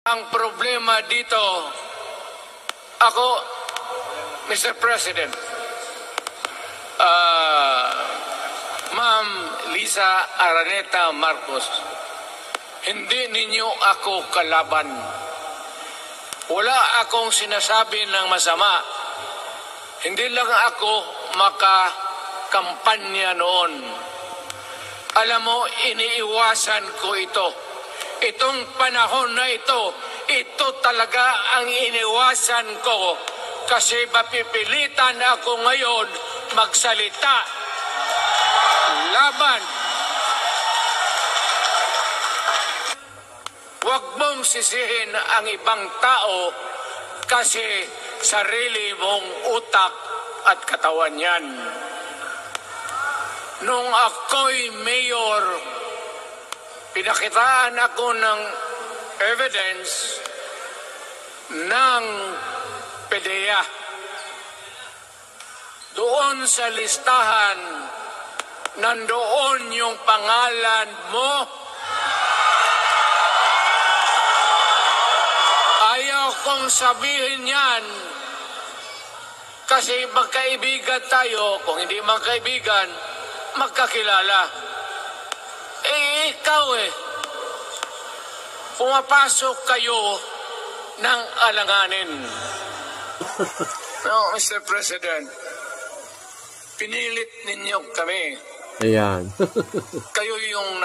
Ang problema dito, ako, Mr. President, Ma'am Lisa Araneta Marcos, hindi ninyo ako kalaban. Wala akong sinasabi ng masama. Hindi lang ako makakampanya noon. Alam mo, iniiwasan ko ito. Itong panahon na ito talaga ang iniwasan ko kasi mapipilitan ako ngayon magsalita laban. Huwag mong sisihin ang ibang tao kasi sarili mong utak at katawan yan. Nung ako'y mayor, pinakitaan ako ng evidence ng PDEA. Doon sa listahan, nandoon yung pangalan mo. Ayaw kong sabihin yan kasi magkaibigan tayo. Kung hindi magkaibigan, magkakilala. Ikaw pumapasok kayo ng alanganin. No, Mr. President, pinilit ninyo kami. Ayan. Kayo yung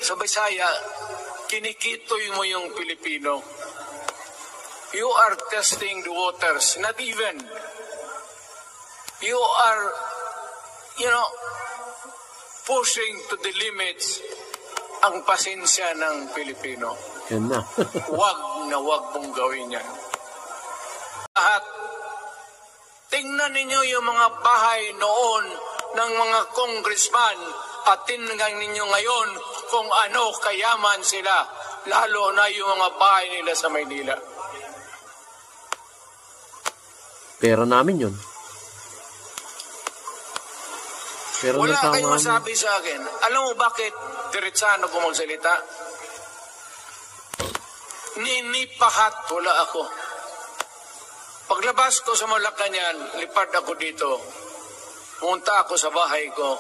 sa Bisaya, kinikitoy mo yung Pilipino. You are testing the waters, not even. You are, pushing to the limits ang pasensya ng Pilipino. Yan na. Wag mong gawin yan. Lahat, tingnan ninyo yung mga bahay noon ng mga congressman at tingnan ninyo ngayon kung ano kayaman sila, lalo na yung mga bahay nila sa Maynila. Pera namin yun. Pero wala kayong masabi sa akin. Alam mo bakit diretsano ko magsalita? Ninipahat wala ako. Paglabas ko sa Malacanang, lipad ako dito. Pumunta ako sa bahay ko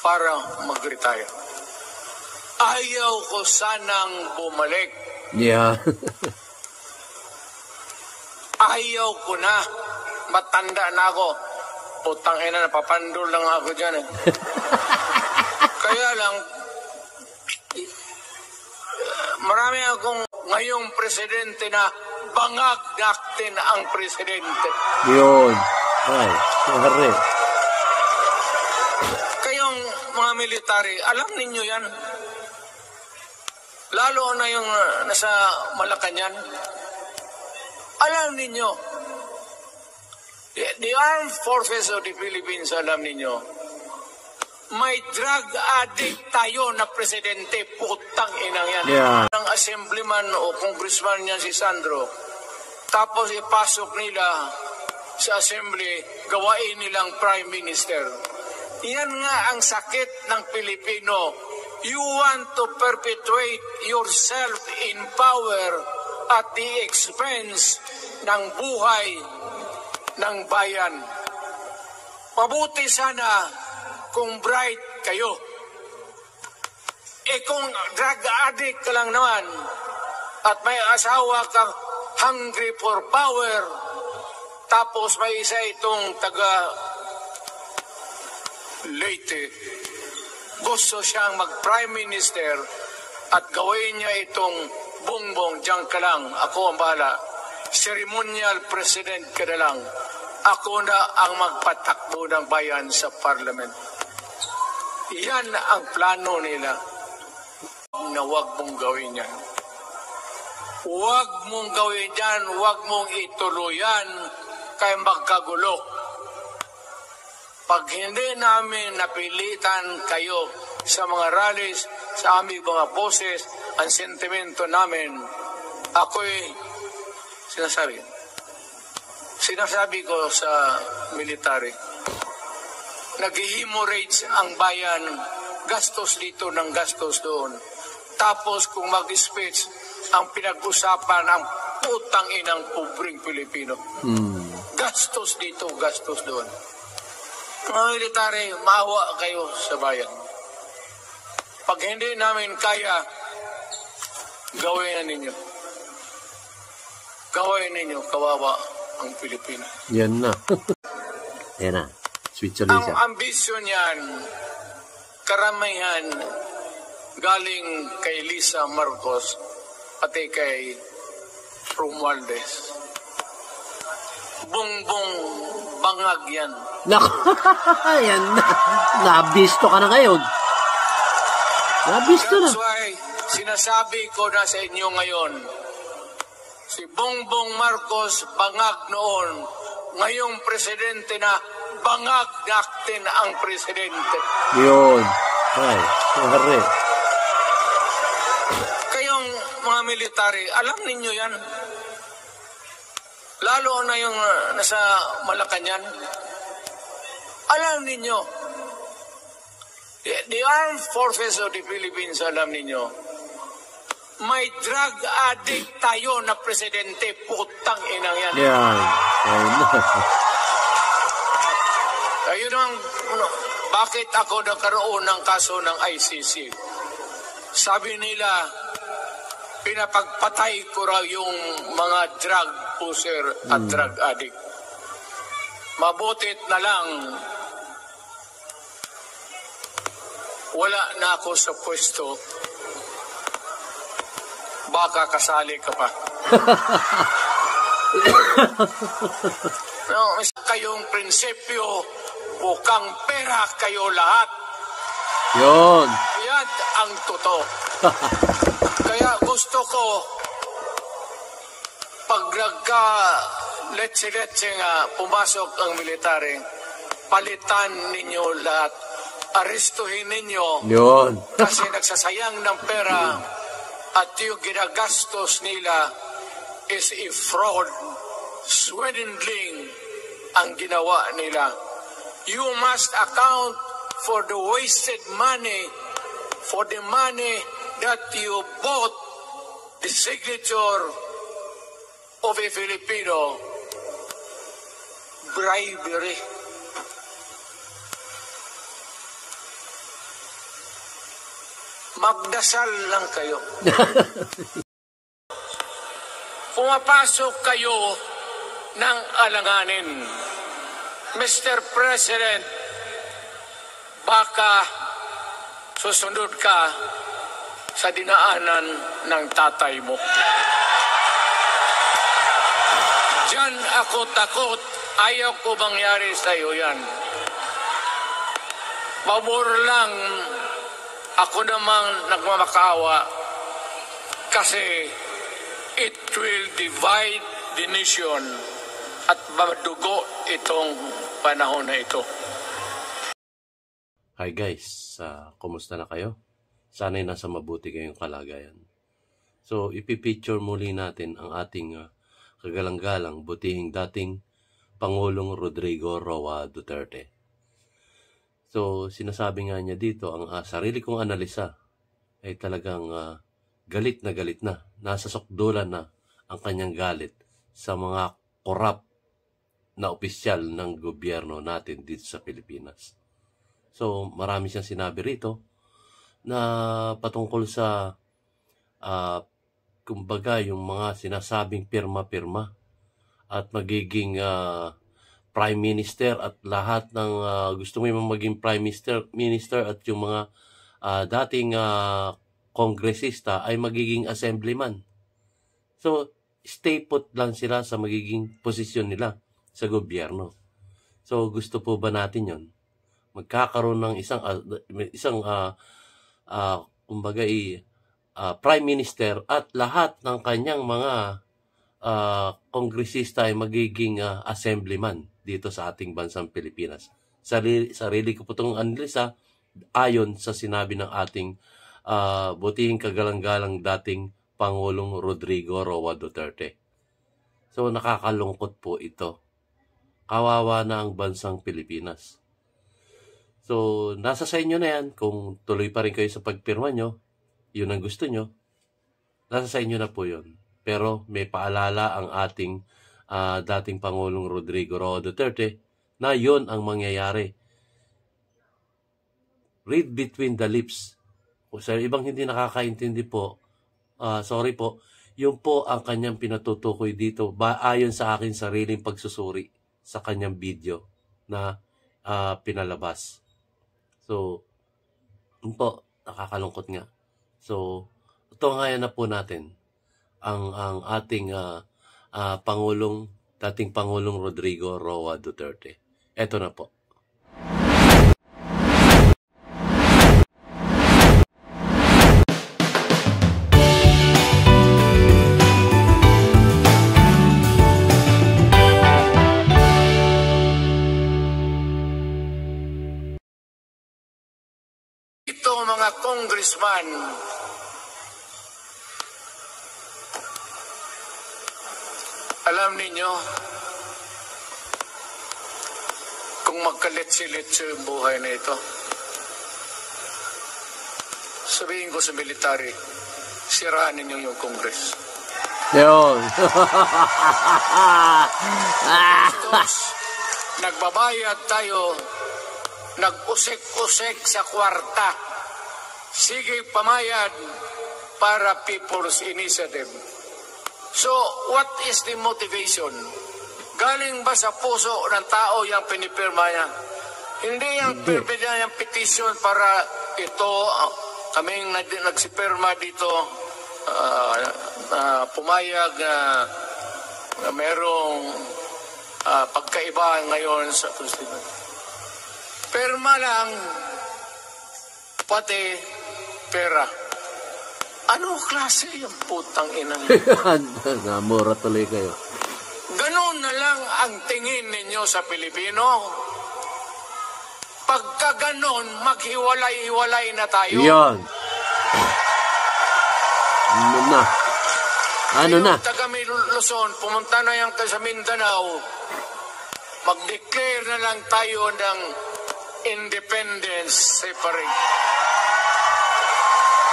para mag-retire. Ayaw ko sanang bumalik. Yeah. Ayaw ko na. Matanda na ako. Putang ina, napapandol lang ako dyan Kaya lang, marami akong ngayong presidente na bangag natin ang presidente. Yun. Ay, hari. Kayong mga military, alam ninyo yan. Lalo na yung nasa Malacanang. Alam ninyo. The Armed Forces of the Philippines, alam ninyo, may drug addict tayo na presidente, putang inang yan. Yeah. Ang assemblyman o congressman niya si Sandro, tapos ipasok nila sa assembly, gawain nilang prime minister. Yan nga ang sakit ng Pilipino. You want to perpetuate yourself in power at the expense ng buhay ng bayan. Mabuti sana kung bright kayo. Kung drug addict ka lang naman at may asawa kang hungry for power, tapos may isa itong taga Leyte, gusto siyang mag-prime minister at gawin niya itong bongbong, diyan ka lang, ako ang bahala. Ceremonial president ka na lang. Ako na ang magpatakbo ng bayan sa parliament. Yan ang plano nila. Na huwag mong gawin yan. Huwag mong gawin yan. Huwag mong ituloy yan. Kaya magkagulo. Pag hindi namin napilitan kayo sa mga rallies, sa aming mga boses, ang sentimento namin, ako'y sinasabi ko sa military, nag-hemorrhage ang bayan gastos dito ng gastos doon. Tapos kung mag-speech, ang pinag-usapan ang putang inang pobreng Pilipino. Gastos dito, gastos doon. Mga military, maawa kayo sa bayan. Pag hindi namin kaya, gawin na ninyo. Gawin ninyo, kawawa ang Pilipino. Yan na. Yan na. Sweet Ang Lisa. ambisyon yan, karamihan galing kay Lisa Marcos, pati kay Romualdez. Bongbong bangag yan. Yan na. Nabisto ka na ngayon. Nabisto na. That's why sinasabi ko na sa inyo ngayon, si Bongbong Marcos bangag noon, ngayong presidente na, bangag natin ang presidente. Yun. Ay, hari. Kayong mga military, alam ninyo yan. Lalo na yung nasa Malacanang. Alam ninyo. The Armed Forces of the Philippines, alam ninyo, may drug addict tayo na presidente. Putang inang yan. Yan. Ayun na. Ayun ang, bakit ako nagkaroon ng kaso ng ICC? Sabi nila, pinapagpatay ko raw yung mga drug user at drug addict. Mabutit na lang, wala na ako sa pwesto. Baka kasali ka pa. No, kayong prinsipyo, bukang pera kayo lahat. Yun. Yan ang totoo. Kaya gusto ko, pag nagka-letse-letse nga pumasok ang military, palitan ninyo lahat. Aristuhin ninyo. Yun. Kasi nagsasayang ng pera at yung ginagastos nila is a fraud, swindling ang ginawa nila. You must account for the wasted money, for the money that you bought the signature of a Filipino. Bribery. Magdasal lang kayo. Pumapasok kayo ng alanganin. Mr. President, baka susunod ka sa dinaanan ng tatay mo. Diyan ako takot. Ayaw ko mangyari sa iyo yan. Pabor lang, ako namang nagmamakaawa kasi it will divide the nation at madugo itong panahon na ito. Hi guys, kumusta na kayo? Sana'y nasa mabuti kayong kalagayan. So, ipipicture muli natin ang ating kagalang-galang butihing dating Pangulong Rodrigo Roa Duterte. So, sinasabi nga niya dito, ang sarili kong analisa ay talagang galit na, nasa sukdulan na ang kanyang galit sa mga korap na opisyal ng gobyerno natin dito sa Pilipinas. So, marami siyang sinabi rito na patungkol sa kumbaga yung mga sinasabing pirma-pirma at magiging Prime Minister at lahat ng gusto mo yung maging Prime Minister at yung mga dating kongresista ay magiging assemblyman. So, stay put lang sila sa magiging posisyon nila sa gobyerno. So, gusto po ba natin yon? Magkakaroon ng isang kumbaga Prime Minister at lahat ng kanyang mga kongresista ay magiging assemblyman dito sa ating bansang Pilipinas. Sarili ko po itong analisa ayon sa sinabi ng ating butihing kagalang-galang dating Pangulong Rodrigo Roa Duterte. So nakakalungkot po ito. Kawawa na ang bansang Pilipinas. So, nasa sa inyo na yan. Kung tuloy pa rin kayo sa pagpirma nyo, yun ang gusto nyo, nasa sa inyo na po yun. Pero may paalala ang ating dating Pangulong Rodrigo Roa Duterte na yun ang mangyayari. Read between the lips. Sa ibang hindi nakakaintindi po, sorry po, yun po ang kanyang pinatutukoy dito ayon sa akin sariling pagsusuri sa kanyang video na pinalabas. So, yun po, nakakalungkot nga. So, ito nga na po natin ang ating dating Pangulong Rodrigo Roa Duterte. Ito na po. Ito mga congressman, alam ninyo, kung magkalit-silit yung buhay na ito, sabihin ko sa military, siraan ninyo yung Congress. Yun. Tapos, nagbabayad tayo, nag-usik-usik sa kwarta. Sige, pamayad para People's Initiative. So, what is the motivation? Galing ba sa puso ng tao yung pinipirma niya? Hindi yung petition para ito, kaming nagsipirma dito, pumayag na merong pagkaiba ngayon sa Constitution. Pirma lang, pati pera. Anong klase yung putang ina niyo? Namura tuloy kayo. Ganun na lang ang tingin ninyo sa Pilipino. Pagka ganun, maghiwalay-hiwalay na tayo. Yan. Ano na? Ano na? Taga Luzon, pumunta na yan sa Mindanao. Mag-declare na lang tayo ng independence separate.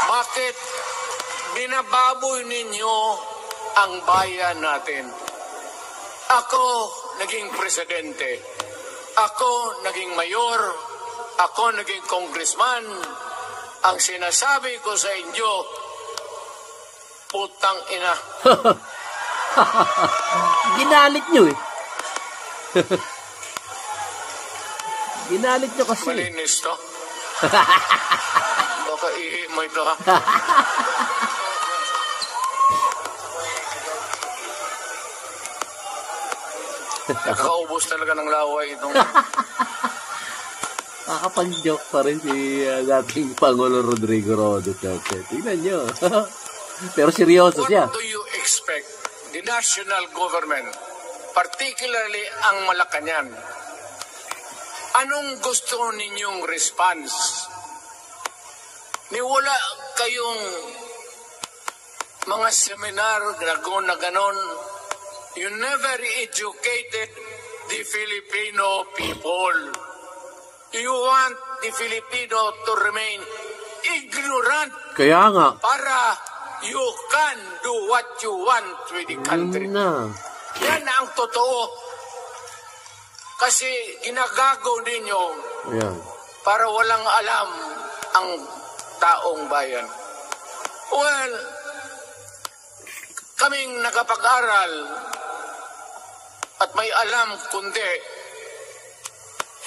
Bakit binababoy ninyo ang bayan natin? Ako naging presidente. Ako naging mayor. Ako naging congressman. Ang sinasabi ko sa inyo, putang ina. Ginalit nyo eh. Ginalit nyo kasi. Malinis to. Baka ihi mo ito ha. Nakaubos talaga ng laway itong... Nakapag-joke pa rin si dating Pangulong Rodrigo Roa Duterte. Tingnan nyo. Pero seryoso siya. What do you expect the national government, particularly ang Malacanang, anong gusto ninyong response? Niwala kayong mga seminar na ganon. You never educated the Filipino people. You want the Filipino to remain ignorant. Kaya nga. Para you can do what you want with the country. Yan ang totoo. Kasi ginagago ninyo para walang alam ang taong bayan. Well, kaming nakapag-aral at may alam kundi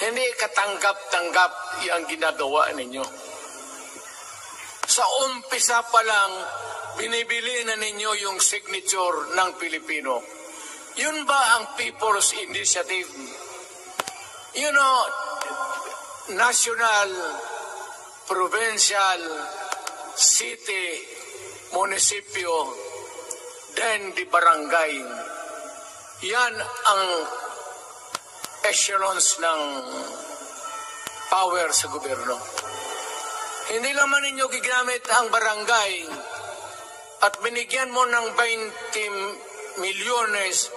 hindi katanggap-tanggap yung ginagawa ninyo. Sa umpisa pa lang, binibili na ninyo yung signature ng Pilipino. Yun ba ang People's Initiative? You know, national, provincial, city, munisipyo, then the barangay. Yan ang echelons ng power sa gobyerno. Hindi naman ninyo gigamit ang barangay at binigyan mo ng 20 milyones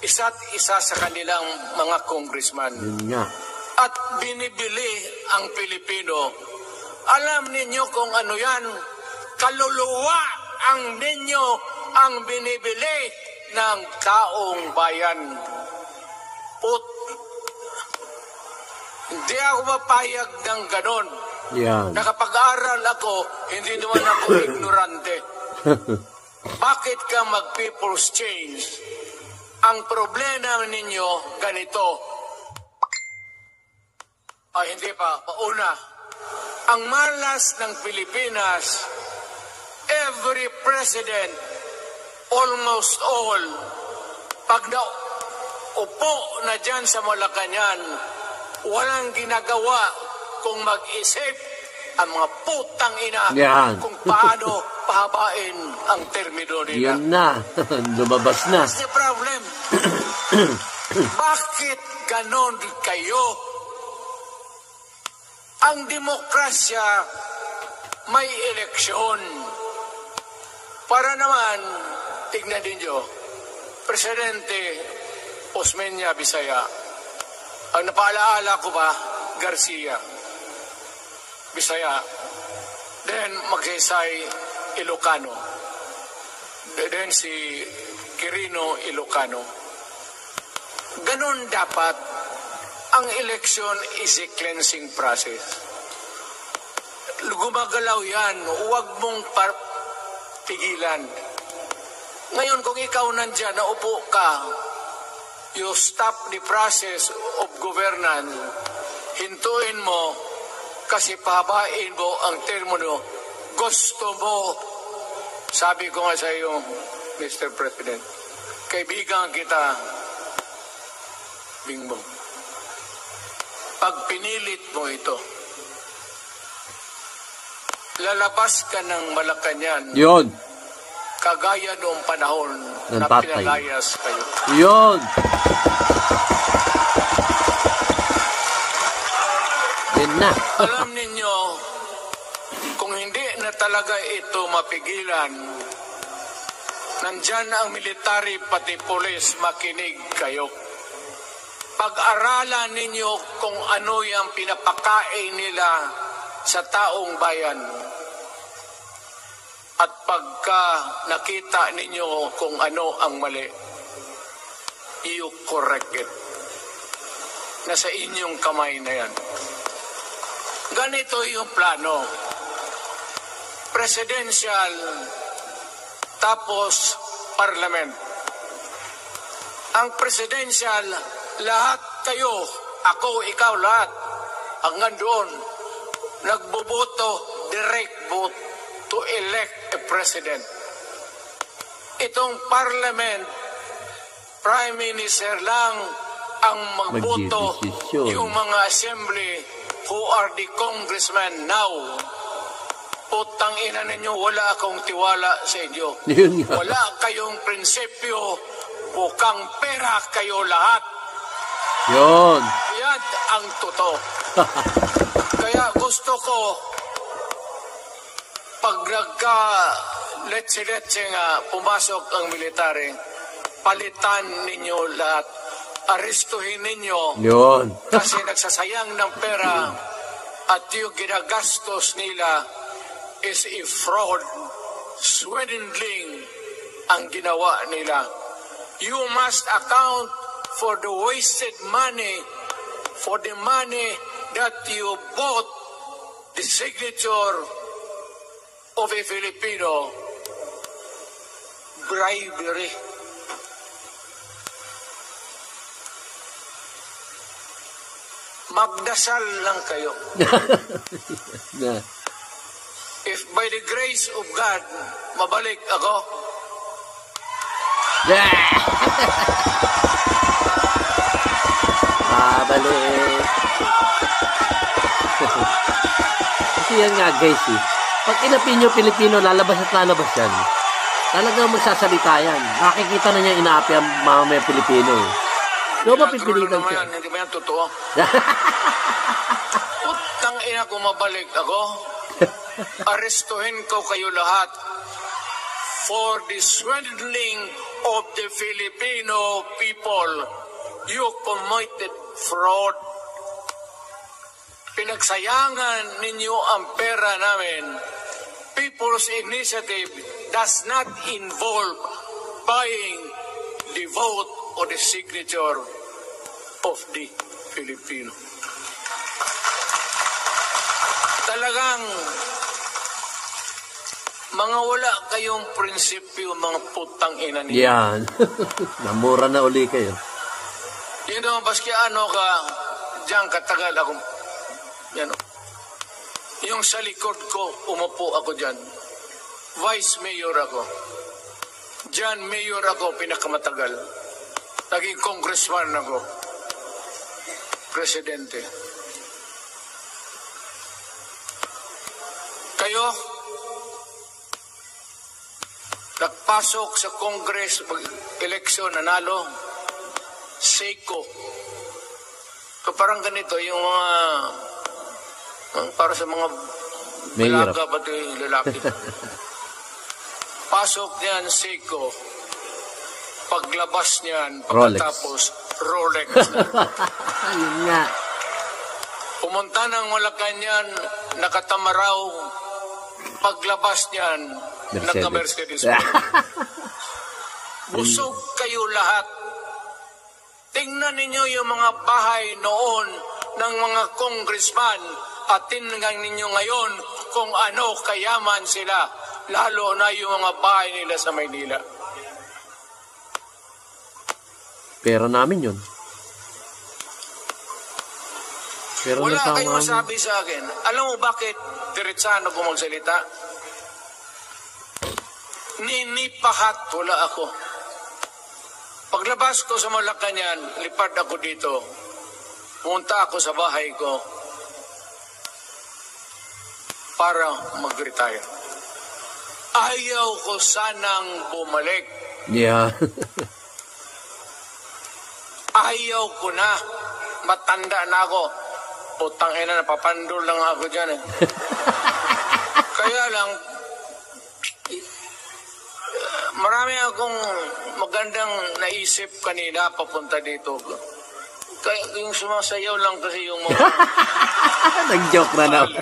isa't isa sa kanilang mga congressman. at binibili ang Pilipino. Alam ninyo kung ano yan? Kaluluwa ang ninyo ang binibili ng taong bayan. Hindi ako mapayag ng ganon. Yan. Nakapag-aral ako, hindi naman ako ignorante. Bakit ka mag-people's change? Ang problema ninyo, ganito. Hindi pa. Pauna. Ang malas ng Pilipinas, every president, almost all, pag naupo na dyan sa Malacanang, walang ginagawa kung mag-isip ang mga putang ina kung paano pahabain ang termino nila. Yan na. Lumabas na. That's the problem. Bakit ganon kayo? Ang demokrasya may eleksyon. Para naman, tignan ninyo, Presidente Osmeña Bisaya, ang napaalaala ko ba, Garcia, Bisaya, then Magsaysay Ilocano, then si Quirino Ilocano. Ganon dapat. Ang election is a cleansing process. Gumagalaw yan, huwag mong pigilan. Ngayon, kung ikaw nandyan, naupo ka, you stop the process of governance, hintuin mo, kasi pahabain mo ang termino, gusto mo, sabi ko nga sa iyo, Mr. President, kaibigan kita, Bingbong. Pag pinilit mo ito, lalabas ka ng Malacanang. Yun. Kagaya noong panahon na pinalayas kayo. Yun. Yun na. Alam ninyo, kung hindi na talaga ito mapigilan, nandyan ang military pati polis, makinig kayo. Pag-aralan ninyo kung ano yung pinapakain nila sa taong bayan. At pagka nakita ninyo kung ano ang mali, you correct it. Nasa inyong kamay na yan. Ganito yung plano. Presidential, tapos parliament. Ang presidential, lahat kayo, ako, ikaw, lahat, hanggang doon, nagboboto, direct vote to elect a president. Itong parliament, prime minister lang ang magboto, yung mga assembly who are the congressmen now. Putang ina ninyo, wala akong tiwala sa inyo. Wala kayong prinsipyo, bukang pera kayo lahat. Yun. Yan ang totoo. Kaya gusto ko, pag nagka-letse-letse nga pumasok ang military, palitan ninyo lahat. Aristuhin ninyo. Yun. Kasi nagsasayang ng pera at yung ginagastos nila is a fraud, swindling ang ginawa nila. You must account for the wasted money, for the money that you bought the signature of a Filipino. Bribery. Magdasal lang kayo. If by the grace of God, mabalik ako, mabalik. Kasi yan nga guys pag inapin nyo Pilipino, lalabas at lalabas yan. Talagang magsasalita yan. Nakikita na niya inaapi ang mga Pilipino No, mapipilitan siya. Hindi ba yan totoo? Putang ina kung mabalik ako, arestuhin ko kayo lahat for the swindling of the Filipino people. You committed fraud. pinagsayangan ninyo ang pera namin. People's initiative does not involve buying the vote or the signature of the Filipino. Talagang mga wala kayong prinsipyo, mga putang ina ninyo. Yan. Namura na uli kayo. You know, baski ano ka, diyan katagal ako, yan o. Yung sa likod ko, umupo ako dyan. Vice Mayor ako. Diyan Mayor ako, pinakamatagal. Naging congressman ako. Presidente. Kayo, nagpasok sa Congress, eleksyon, nanalo, Seiko. So parang ganito, yung mga, para sa mga Mahirap. balaga, pati lalaki. Pasok niyan, Seiko. Paglabas niyan, pagkatapos, Rolex na. Ayun nga. Pumunta ng Malacanang, nakatamaraw. Paglabas niyan, naka-Mercedes. Busog kayo lahat. Tingnan ninyo yung mga bahay noon ng mga congressman at tingnan ninyo ngayon kung ano kayaman sila, lalo na yung mga bahay nila sa Maynila. Pera namin yun. Pero wala kayong sabi sa akin. Alam mo bakit diretsahan ako magsalita? Ninipahat wala ako. Paglabas ko sa Malacanang, lipad ako dito. Punta ako sa bahay ko para mag-retire. Ayaw ko sanang bumalik. Yeah. Ayaw ko na. Matanda na ako. Putang ina, napapandol lang ako dyan eh. Kaya lang, marami akong magandang naisip kanina papunta dito. Kaya yung sumasayaw lang kasi yung mga... Nag-joke na naman.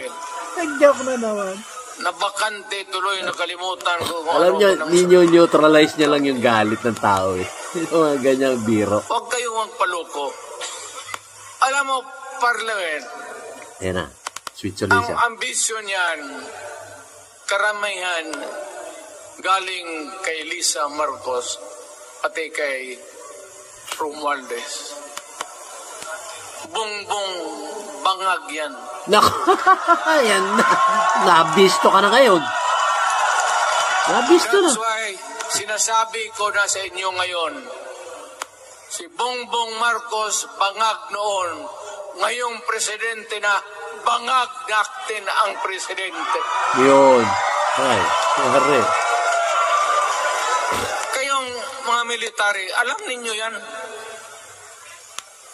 Nag-joke na naman. Nabakante tuloy, nakalimutan ko. Kung alam ano niyo, neutralize niya lang yung galit ng tao eh. Yung mga ganyang biro. Huwag kayong magpaloko. Alam mo, Parliament, yan na, sweet ang solution. ambisyon yan, karamihan, galing kay Lisa Marcos pati kay Romualdez. Bongbong bangag yan. Naku, yan na. Nabisto ka na ngayon. Nabisto na. That's why sinasabi ko na sa inyo ngayon, si Bongbong Marcos bangag noon, ngayong presidente na, bangag natin ang presidente. Yun. Ay, pare. Kayong mga military, alam ninyo yan.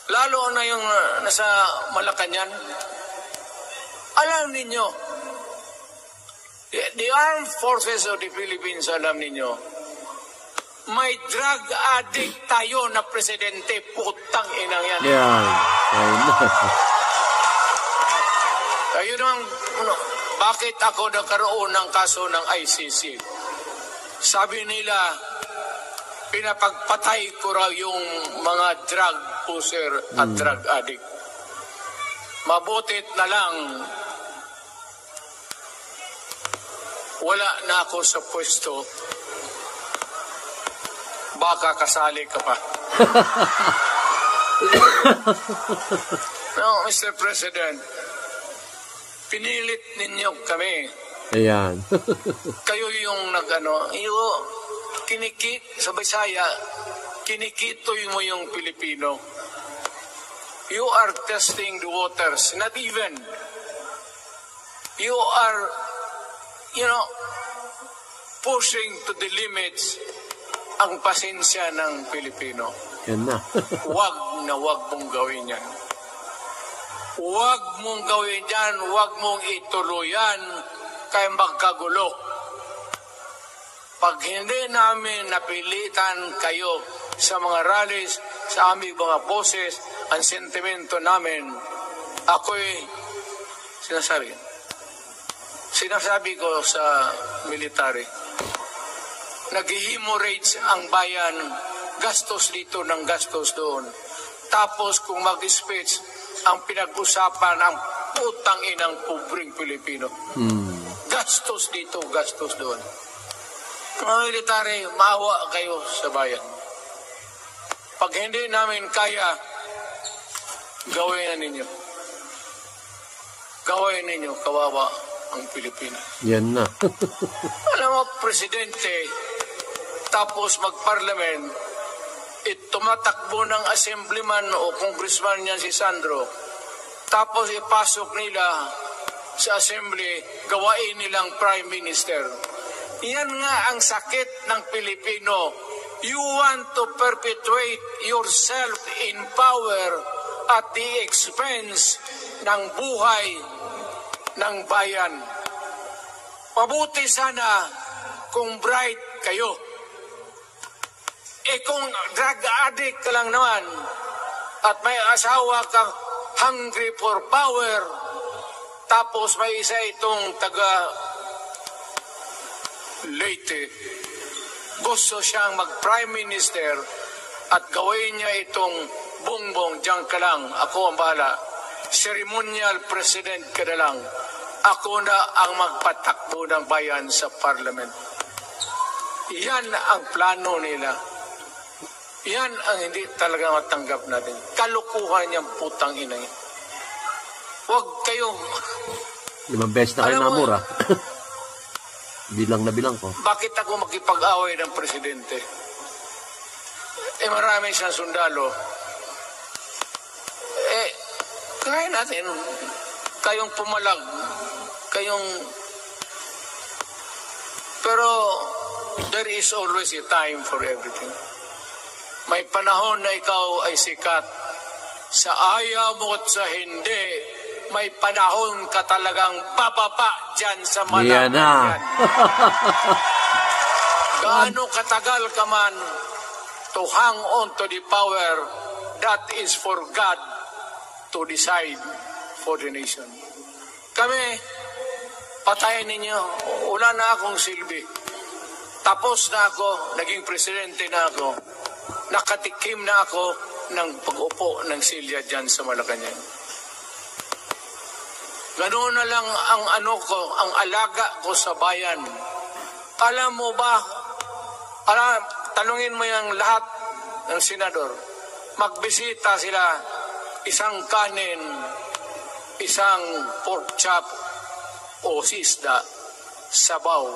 Lalo na yung nasa Malacanang. Alam ninyo, the armed forces of the Philippines, alam ninyo, may drug addict tayo na presidente, putang inang yan. Yan. Ayun na. Ayun ang, bakit ako nagkaroon ng kaso ng ICC? Sabi nila, pinapagpatay ko raw yung mga drug user at drug addict. Mabutit na lang, wala na ako sa pwesto. Baka kasali ka pa. No, Mr. President, pinilit ninyo kami. Ayan. Kayo yung sa Bisaya, kinikitoy mo yung Pilipino. You are testing the waters. Not even. You are, pushing to the limits ang pasensya ng Pilipino. Yan na. Wag mong gawin yan. Wag mong gawin yan. Wag mong ituloy yan. Kaya magkagulo. Pag hindi namin napilitan kayo sa mga rallies, sa aming mga boses, ang sentimento namin, ako'y Sinasabi ko sa military, nag-hemorrhage ang bayan, gastos dito ng gastos doon. Tapos kung mag-speech, ang pinag-usapan ang putang inang pobreng Pilipino. Gastos dito, gastos doon. Mga military, maawa kayo sa bayan. Pag hindi namin kaya, gawin na ninyo. Gawin ninyo, kawawa ang Pilipinas. Yan na. Alam mo, presidente, tapos mag-parliament, tumatakbo ng assemblyman o congressman niya si Sandro, tapos ipasok nila sa assembly, gawain nilang prime minister. Yan nga ang sakit ng Pilipino. You want to perpetuate yourself in power at the expense ng buhay ng bayan. Mabuti sana kung bright kayo. Kung drug addict ka lang naman at may asawa kang hungry for power, tapos may isa itong taga Leyte, gusto siyang mag-prime minister at gawin niya itong bongbong, diyan ka lang, ako ang bahala. Ceremonial president ka na lang. Ako na ang magpatakbo ng bayan sa parliament. Yan ang plano nila. Yan ang hindi talaga matanggap natin. Kalukuhan niyang putang ina. Huwag kayong... 5 beses na kayo namura. Bilang na bilang ko. Bakit ako makipag-away ng presidente? Marami siyang sundalo. Kaya natin, kayong pumalag, kayong... Pero there is always a time for everything. May panahon na ikaw ay sikat. Sa ayaw mo at sa hindi, may panahon ka talagang bababa dyan sa Yan na. Gaano katagal ka man to hang on to the power, that is for God to decide for the nation. Kami, patayin ninyo. Wala na akong silbi. Tapos na ako, naging presidente na ako. Nakatikim na ako ng pag-upo ng silya dyan sa Malacanang. Ganoon na lang ang ang alaga ko sa bayan. Alam mo ba, tanungin mo yung lahat ng senador, magbisita sila, isang kanin, isang pork chop o sisda, sabaw.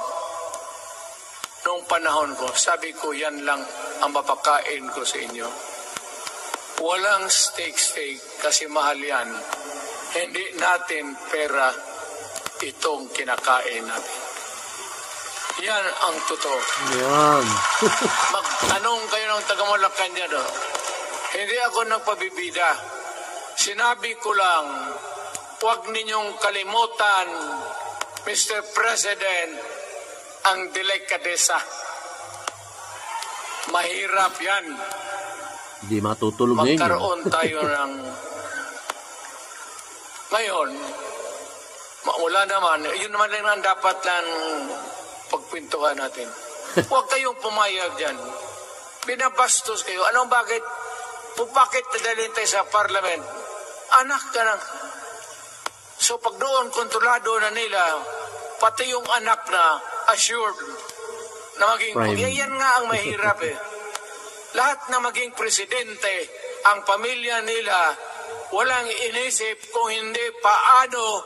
Noong panahon ko, sabi ko, yan lang ang mapakain ko sa inyo. Walang steak kasi mahal yan. Hindi natin pera itong kinakain natin. Yan ang totoo. Yan. Magtanong kayo ng taga-Malacanang. Hindi ako nagpabibida. Sinabi ko lang, huwag ninyong kalimutan, Mr. President, ang delikadesa. Mahirap yan. Hindi matutulog ngayon. Magkaroon tayo ng... Ngayon, wala naman. Yun naman lang ang dapat lang pagpintuhan natin. Huwag kayong pumayag dyan. Binabastos kayo. Anong bakit? Bakit nadalhin tayo sa parliament? Anak ka na. So pag doon, kontrolado na nila, pati yung anak na assured na maging... Yan nga ang mahirap eh. Lahat na maging presidente, ang pamilya nila, walang inisip kung hindi paano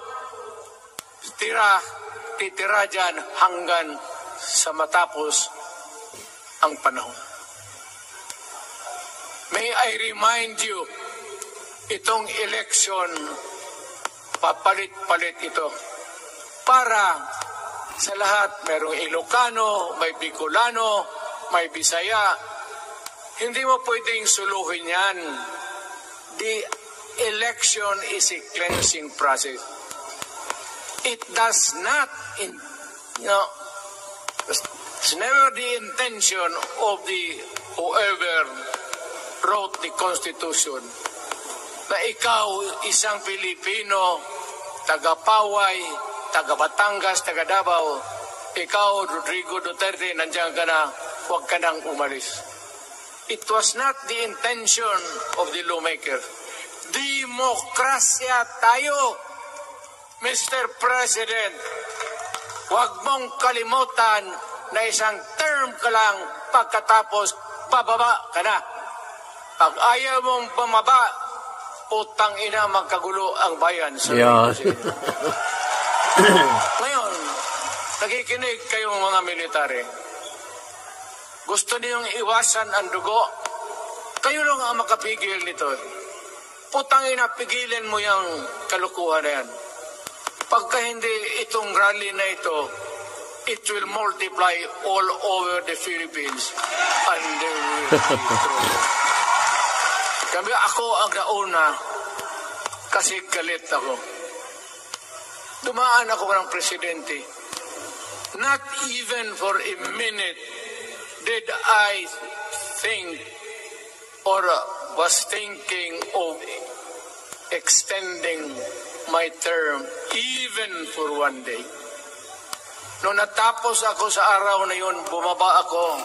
titira dyan hanggang sa matapos ang panahon. May I remind you, itong election, papalit-palit ito. Para sa lahat, mayroong Ilocano, may Bicolano, may Bisaya. Hindi mo pwedeng suluhin yan. The election is a cleansing process. It does not, it's never the intention of the whoever wrote the Constitution na ikaw, isang Pilipino, taga Paway, taga Batangas, taga Davao, ikaw, Rodrigo Duterte, nandiyan ka na, huwag ka nang umalis. It was not the intention of the lawmaker. Demokrasya tayo, Mr. President. Huwag mong kalimutan na isang term ka lang pagkatapos bababa ka na. Pag ayaw mong bumaba, utang ina magkagulo ang bayan. Ngayon, nakikinig kayong mga military. Gusto niyong iwasan ang dugo? Kayo lang ang makapigil nito. Putang ina, pigilin mo yung kalukuhan na yan. Pagka hindi itong rally na ito, it will multiply all over the Philippines and they will be through. Kami ako ang nauna kasi galit ako. Dumaan ako ng presidente. Not even for a minute did I think or was thinking of extending my term even for one day. Noong natapos ako sa araw na yun, bumaba ako,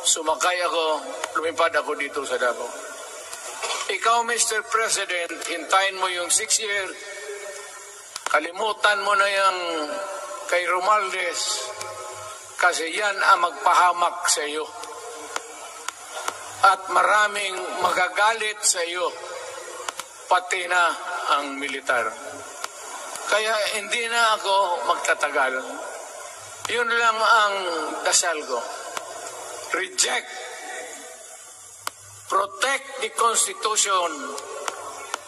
sumakay ako, lumipad ako dito sa Davao. Ikaw, Mr. President, hintayin mo yung 6 years, kalimutan mo na yung kay Romualdez, kasi yan ang magpahamak sa iyo. At maraming magagalit sa iyo, pati na ang militar. Kaya hindi na ako magtatagal. Yun lang ang dasal ko. Reject. Protect the Constitution.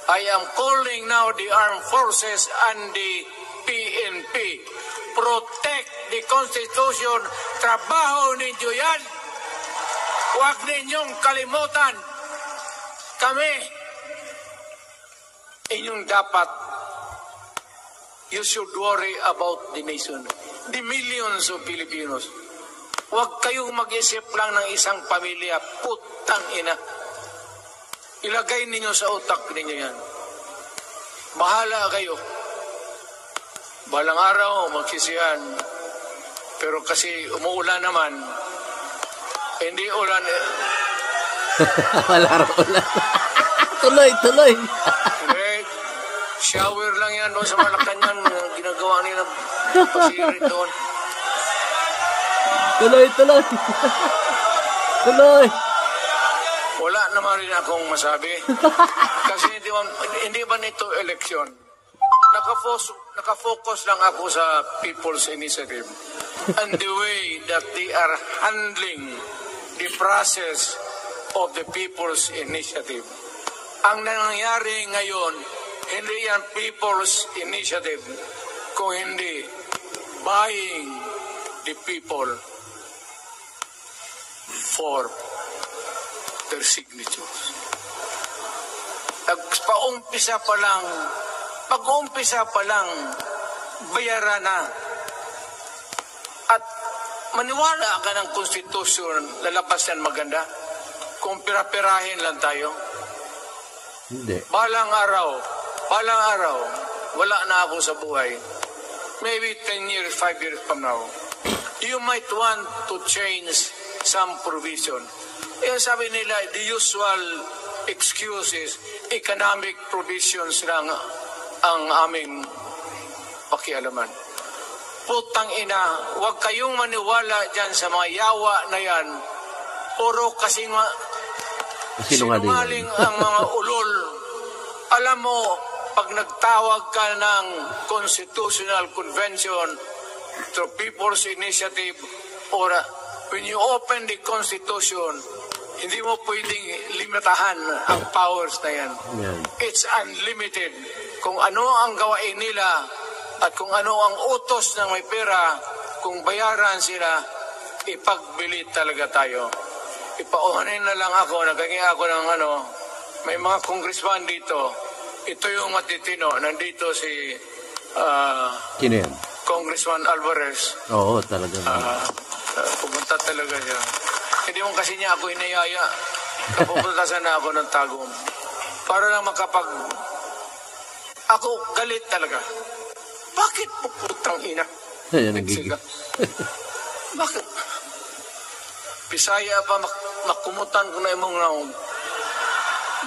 I am calling now the armed forces and the PNP. Protect the Constitution. Trabaho ninyo yan. Huwag ninyong kalimutan. Kami, inyong dapat, you should worry about the nation. The millions of Filipinos. Huwag kayong mag-isip lang ng isang pamilya. Putang ina. Ilagay ninyo sa utak ninyo yan. Bahala kayo. Balang araw, magsisihan. Pero kasi umuulan naman, hindi ulan. Wala raw ulan. Tuloy. Shower lang yan doon sa Malacanang. Ginagawa nila pasirit doon. Tuloy. Wala naman rin akong masabi. Kasi hindi ba nito eleksyon? Nakafocus lang ako sa People's Initiative and the way that they are handling the process of the People's Initiative. Ang nangyayari ngayon, hindi yan People's Initiative, kung hindi buying the people for their signatures. Pag-uumpisa pa lang, bayaran na. At maniwala ka ng konstitusyon, lalabas yan maganda. Kung pira-pirahin lang tayo. Hindi. Balang araw, wala na ako sa buhay. Maybe 10 years, 5 years from now, you might want to change some provision. Sabi nila, the usual excuses, economic provisions lang ang aming pakialaman. Putang ina, huwag kayong maniwala dyan sa mga yawa na yan. Puro sinungaling ang mga ulol. Alam mo, pag nagtawag ka ng Constitutional Convention to People's Initiative or when you open the Constitution, hindi mo pwedeng limitahan ang powers na yan. Yeah. It's unlimited. Kung ano ang gawain nila at kung ano ang utos ng may pera, kung bayaran sila, ipagbili talaga tayo. Ipauhanin na lang ako, naging ako ng may mga congressman dito. Ito yung matitino. Nandito si Sino yan? Congressman Alvarez. Oo, talaga. Pumunta talaga siya. Hindi mo kasi niya ako hinayaya. Pupunta sana ako ng Tagum. Para lang ako galit talaga. Bakit po putang ina? Ayan, nagiging. Bakit? Bisaya pa makumutan ko na imong naong.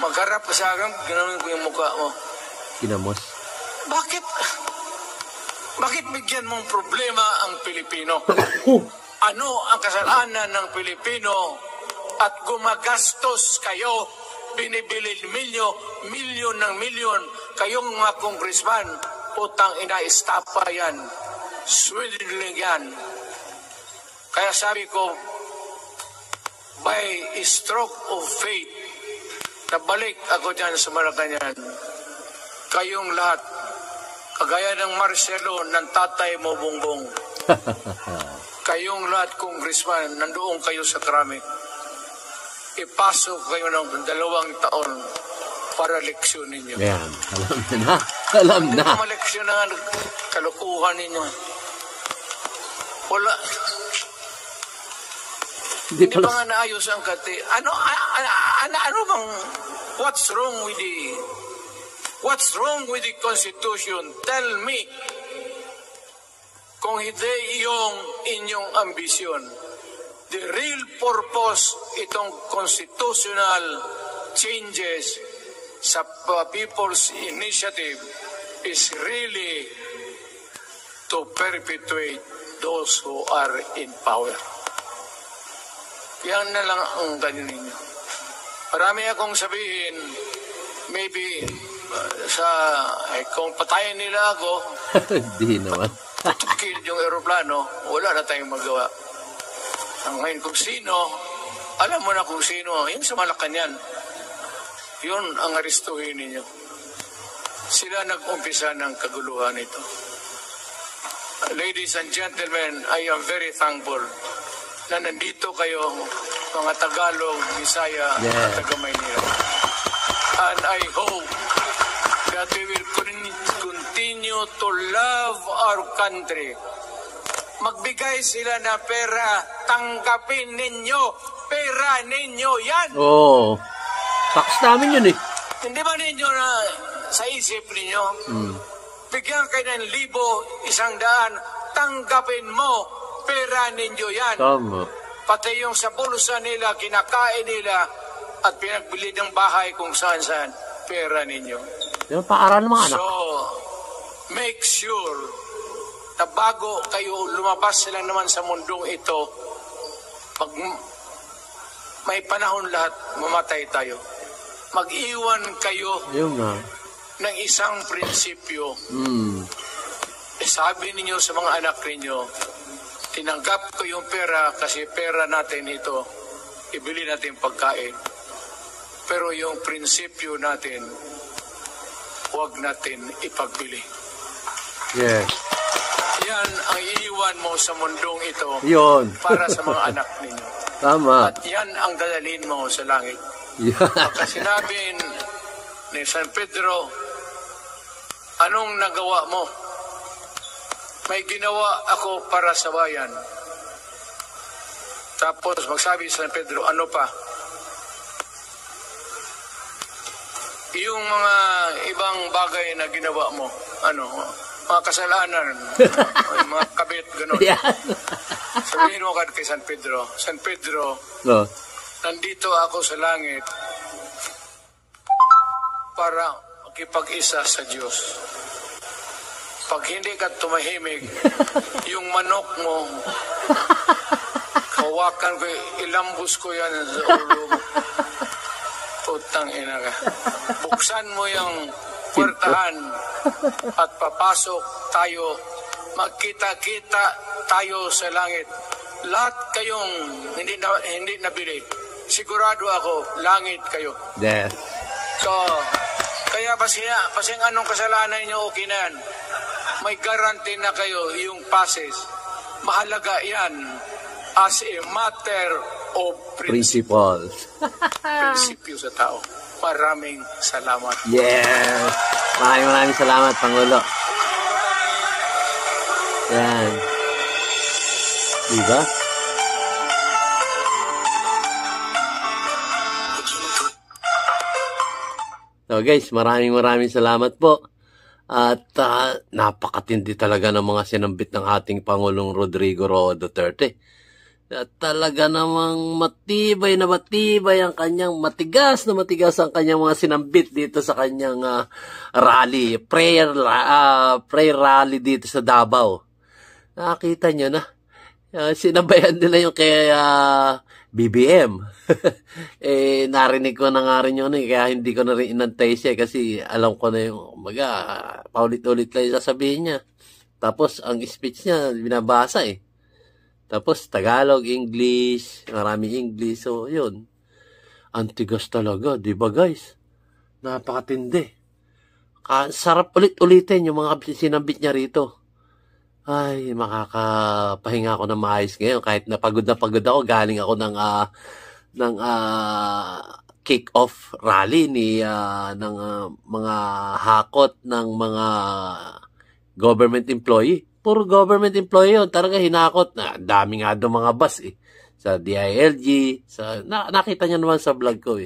Magharap ka sa akin, ganoon ko yung mukha mo. Kinamos. Bakit? Bakit bigyan mong problema ang Pilipino? Ano ang kasalanan ng Pilipino at gumagastos kayo, binibili milyon ng milyon, kayong mga congressman, utang ina-estapa yan, swindling yan. Kaya sabi ko, by a stroke of fate, nabalik ako dyan sa Malacanang, kayong lahat, kagaya ng Marcelo, ng tatay mo, Bongbong, kayong lahat, congressman, nandoon kayo sa krami. Ipasok kayo ng 2 taon para leksyon ninyo. Yan, alam na. Alam na. Hindi maleksyon na kalukuhan ninyo. Wala. Hindi pa nga naayos ang kati. Ano bang, what's wrong with the Constitution? Tell me. Kung hindi yung inyong ambisyon. The real purpose itong constitutional changes sa People's Initiative is really to perpetuate those who are in power. Yan na lang ang ganyan ninyo. Marami akong sabihin, maybe kung patayin nila ako, hindi naman. tukil yung aeroplano, wala na tayong magawa. Ang ngayon kung sino, alam mo na kung sino, yung sa Malacanang, yun ang aristuhin ninyo. Sila nag-umpisa ng kaguluhan ito. Ladies and gentlemen, I am very thankful na nandito kayo, mga Tagalog, Bisaya, at taga-Maynila. And I hope that we will continue to love our country. Magbigay sila na pera, tanggapin ninyo, pera ninyo yan. Oo. Tax namin yun eh. Hindi ba ninyo na sa isip ninyo? Bigyan kayo ng 1,000, 100, tanggapin mo, pera ninyo yan. Tama. Pati yung sa bulsa nila, kinakain nila, at pinagbili ng bahay kung saan-saan, pera ninyo. Yung paaral ng mga anak. So, make sure na bago kayo lumabas sila naman sa mundong ito, pag may panahon lahat, mamatay tayo. Mag-iwan kayo ng isang prinsipyo. Sabi ninyo sa mga anak ninyo, tinanggap ko yung pera kasi pera natin ito, ibili natin pagkain. Pero yung prinsipyo natin, huwag natin ipagbili. Yes. Yan ang iiwan mo sa mundong ito. Yun. Para sa mga anak ninyo. Tama. At yan ang dadalhin mo sa langit. Yeah. Pagka sinabi ni San Pedro, anong nagawa mo? May ginawa ako para sa bayan. Tapos magsabi si San Pedro, ano pa? Yung mga ibang bagay na ginawa mo, mga kasalanan, mga kabit, gano'n. Yeah. Sabihin mo kay San Pedro, nandito ako sa langit para makipag-isa sa Diyos. Pag hindi ka tumahimik, yung manok mo, kawakan ko, ilambos ko yan sa ulo mo. Putang ina ka. Buksan mo yung puwertahan at papasok tayo, magkita-kita tayo sa langit. Lahat kayong hindi nabili, sigurado ako, langit kayo. Yes. So, kaya pasing anong kasalanan nyo, okay na yan. May guarantee na kayo yung passes. Mahalaga yan as a matter of Principles. prinsipyo sa tao. Maraming salamat. Yes. Maraming salamat, Pangulo. Yan. Diba? So guys, maraming salamat po. At napakatindi talaga ng mga sinambit ng ating Pangulong Rodrigo Roa Duterte. At talaga namang matibay ang kanyang, matigas ang kanyang mga sinambit dito sa kanyang rally, prayer rally dito sa Davao. Nakita nyo na, sinabayan nila yung kay BBM. Narinig ko na nga rin yun kaya hindi ko na rin inantay siya kasi alam ko na yung paulit-ulit lang yung sasabihin niya. Tapos ang speech niya binabasa Tapos Tagalog, English, maraming English. So yun, antigas talaga, di ba guys? Napakatindi. Sarap ulit-ulitin yung mga sinambit niya rito. Ay, makakapahinga ako ng maayos ngayon. Kahit na pagod ako, galing ako ng kick-off rally ng mga hakot ng mga government employee. Puro government employee yun. Talaga hinakot. Dami nga doon mga bus sa DILG. Nakita niya naman sa vlog ko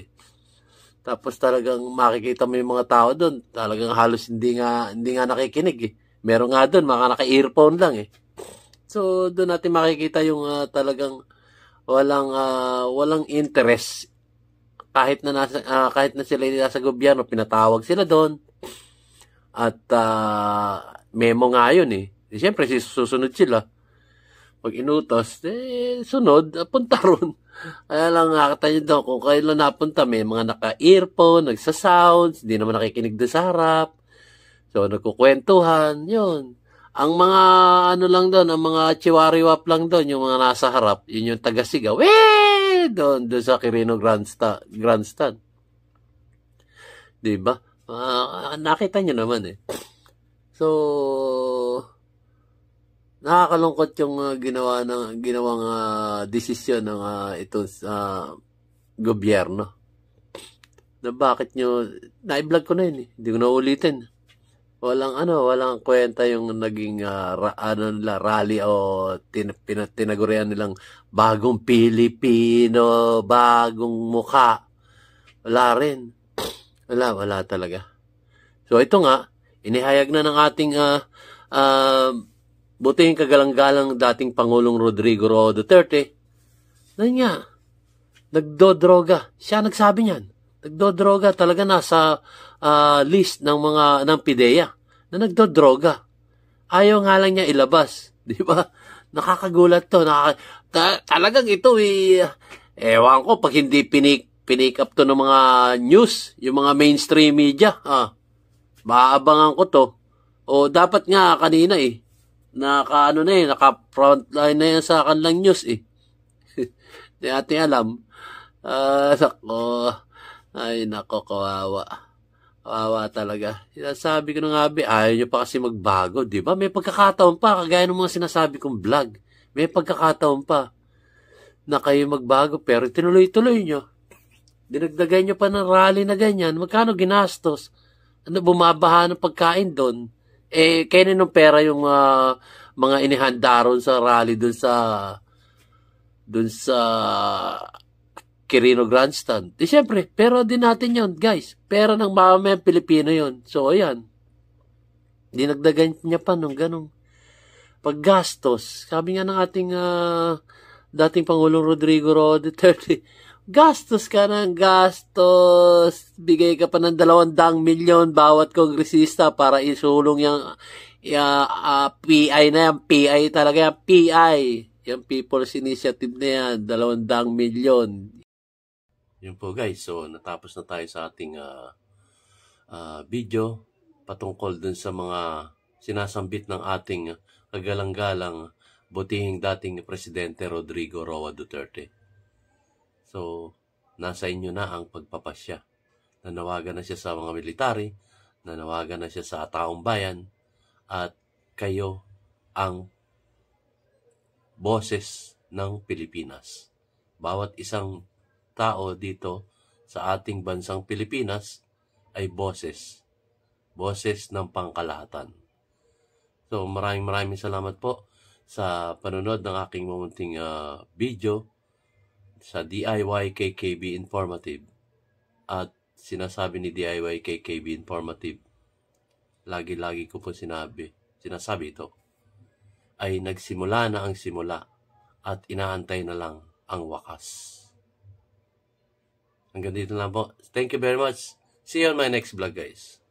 Tapos talagang makikita mo yung mga tao doon. Talagang halos hindi nga nakikinig Meron nga doon, mga naka-earphone lang So, doon natin makikita yung talagang walang interest. Kahit na sila nasa gobyerno, pinatawag sila doon. At memo nga yun Siyempre, susunod sila. Pag inutos, sunod, punta ron. Kaya lang nakita nyo doon, kung kailan napunta, may mga naka-earphone, nagsa-sounds, hindi naman nakikinig doon sa harap. So, nagkukwentuhan, yun. Ang mga, lang doon, ang mga chiwariwap lang doon, yung mga nasa harap, yun yung taga-sigaw. Doon sa Quirino Grandstand. Diba? Nakita nyo naman So, nakakalungkot yung ginawang desisyon ng itong gobyerno. Na bakit nyo, na-vlog ko na yun Hindi ko na ulitin. Walang kwenta yung naging rally o tinagurian nilang bagong Pilipino, bagong mukha. Wala rin. Wala talaga. So ito nga, inihayag na ng ating butihing kagalang-galang dating Pangulong Rodrigo Roa Duterte. Nagdodroga. Siya nagsabi niyan. Nagdodroga talaga nasa list ng PIDEA na nagdodroga. Ayaw nga lang niya ilabas. Di ba? Nakakagulat to. Talagang ito ewan ko pag hindi pinik up to ng mga news, yung mga mainstream media. Maaabangan ko to. O dapat nga kanina naka-frontline na yan sa kanilang news Di ating alam. Ay, nako, kawawa. Kawawa talaga. Sinasabi ko na nga, ayaw nyo pa kasi magbago, di ba? May pagkakataon pa, kagaya ng mga sinasabi kong vlog. May pagkakataon pa na kayo magbago, pero tinuloy-tuloy nyo. Dinagdagan nyo pa ng rally na ganyan. Magkano ginastos? Bumabaha ng pagkain doon? Kaya ninong pera yung mga inihanda ron sa rally doon sa Quirino Grandstand. Siyempre, pera din natin yun, guys. Pera ng mamamayang Pilipino yun. So, ayan. Dinagdagan niya pa nung ganong paggastos. Sabi nga ng ating dating Pangulong Rodrigo Roa Duterte, gastos ka ng gastos. Bigay ka pa ng 200 milyon bawat kongresista para isulong yung PI na yan. PI talaga yan. PI. Yung People's Initiative na yan. 200 milyon. Yun po guys, so natapos na tayo sa ating video patungkol dun sa mga sinasambit ng ating kagalang-galang butihing dating Presidente Rodrigo Roa Duterte. So, nasa inyo na ang pagpapasya. Nanawagan na siya sa mga military, nanawagan na siya sa taong bayan, at kayo ang boses ng Pilipinas. Bawat isang tao dito sa ating bansang Pilipinas ay boses ng pangkalahatan. So maraming salamat po sa panonood ng aking mamunting video sa DIY KKB Informative. At sinasabi ni DIY KKB Informative, lagi-lagi ko po sinasabi ito, ay nagsimula na ang simula at inaantay na lang ang wakas. Hanggang dito lang po. Thank you very much. See you on my next vlog, guys.